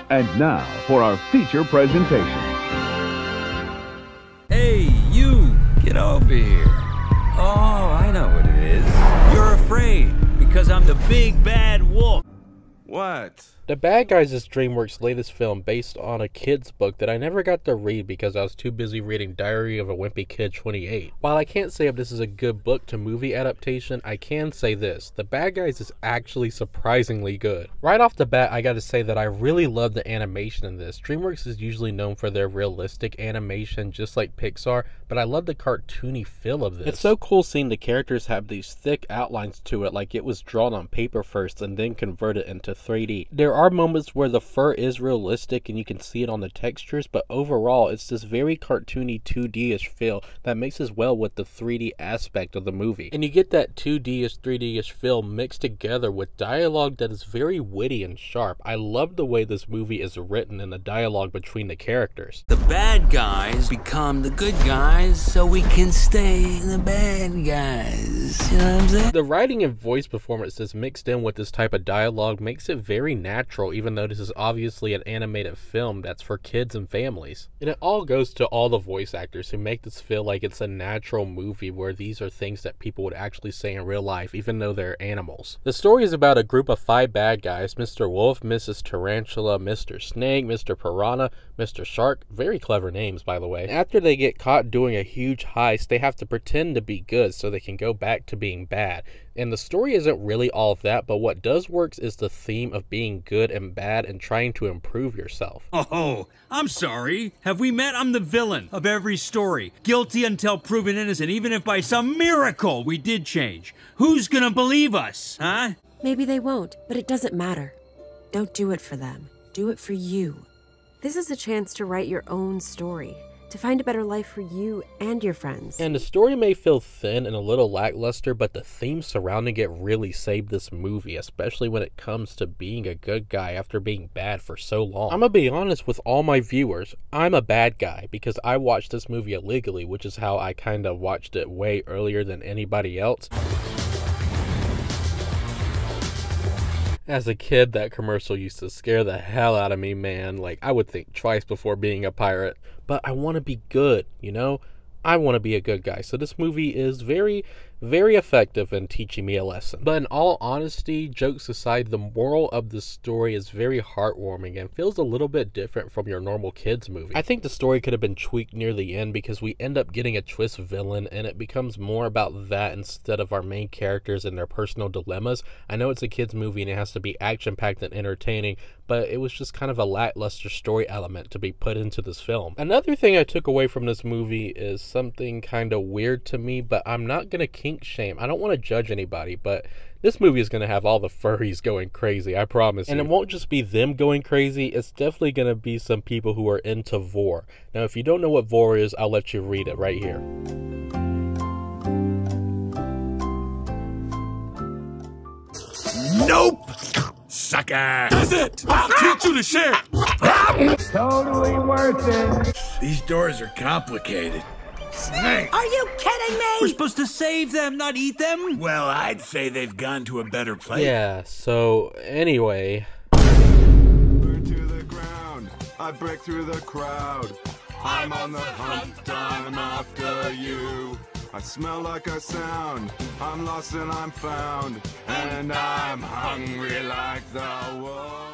And now for our feature presentation. Hey, you! Get over here. Oh, I know what it is. You're afraid because I'm the big bad wolf. What? The Bad Guys is DreamWorks' latest film based on a kid's book that I never got to read because I was too busy reading Diary of a Wimpy Kid 28. While I can't say if this is a good book to movie adaptation, I can say this: The Bad Guys is actually surprisingly good. Right off the bat, I gotta say that I really love the animation in this. DreamWorks is usually known for their realistic animation, just like Pixar, but I love the cartoony feel of this. It's so cool seeing the characters have these thick outlines to it, like it was drawn on paper first and then converted into 3D. There are moments where the fur is realistic and you can see it on the textures, but overall it's this very cartoony 2D-ish feel that mixes well with the 3D aspect of the movie. And you get that 2D-ish, 3D-ish feel mixed together with dialogue that is very witty and sharp. I love the way this movie is written and the dialogue between the characters. The bad guys become the good guys so we can stay the bad guys. You know what I'm saying? The writing and voice performances mixed in with this type of dialogue makes it very natural, even though this is obviously an animated film that's for kids and families. And it all goes to all the voice actors who make this feel like it's a natural movie where these are things that people would actually say in real life, even though they're animals. The story is about a group of 5 bad guys: Mr. Wolf, Mrs. Tarantula, Mr. Snake, Mr. Piranha, Mr. Shark. Very clever names, by the way. After they get caught doing a huge heist, they have to pretend to be good so they can go back to being bad. And the story isn't really all of that, but what does work is the theme of being good and bad and trying to improve yourself. Oh, I'm sorry. Have we met? I'm the villain of every story. Guilty until proven innocent, even if by some miracle we did change. Who's gonna believe us, huh? Maybe they won't, but it doesn't matter. Don't do it for them. Do it for you. This is a chance to write your own story, to find a better life for you and your friends. And the story may feel thin and a little lackluster, but the themes surrounding it really saved this movie, especially when it comes to being a good guy after being bad for so long. I'm gonna be honest with all my viewers, I'm a bad guy because I watched this movie illegally, which is how I kind of watched it way earlier than anybody else. As a kid, that commercial used to scare the hell out of me, man. Like, I would think twice before being a pirate. But I want to be good, you know? I want to be a good guy. So this movie is very, very effective in teaching me a lesson. But in all honesty, jokes aside, the moral of the story is very heartwarming and feels a little bit different from your normal kids movie. I think the story could have been tweaked near the end because we end up getting a twist villain and it becomes more about that instead of our main characters and their personal dilemmas. I know it's a kids movie and it has to be action-packed and entertaining, but it was just kind of a lackluster story element to be put into this film. Another thing I took away from this movie is something kind of weird to me, but I'm not gonna kink shame. I don't want to judge anybody, but this movie is gonna have all the furries going crazy, I promise you. And it won't just be them going crazy, it's definitely gonna be some people who are into vor. Now, if you don't know what vor is, I'll let you read it right here. Nope! Sucker! Does it? I'll teach you to share! Totally worth it. These doors are complicated. Snake! Are you kidding me? We're supposed to save them, not eat them? Well, I'd say they've gone to a better place. Yeah, so anyway. Burn to the ground. I break through the crowd. I'm on the hunt. I'm after you. I smell like I sound. I'm lost and I'm found. And I'm hungry like the wolf.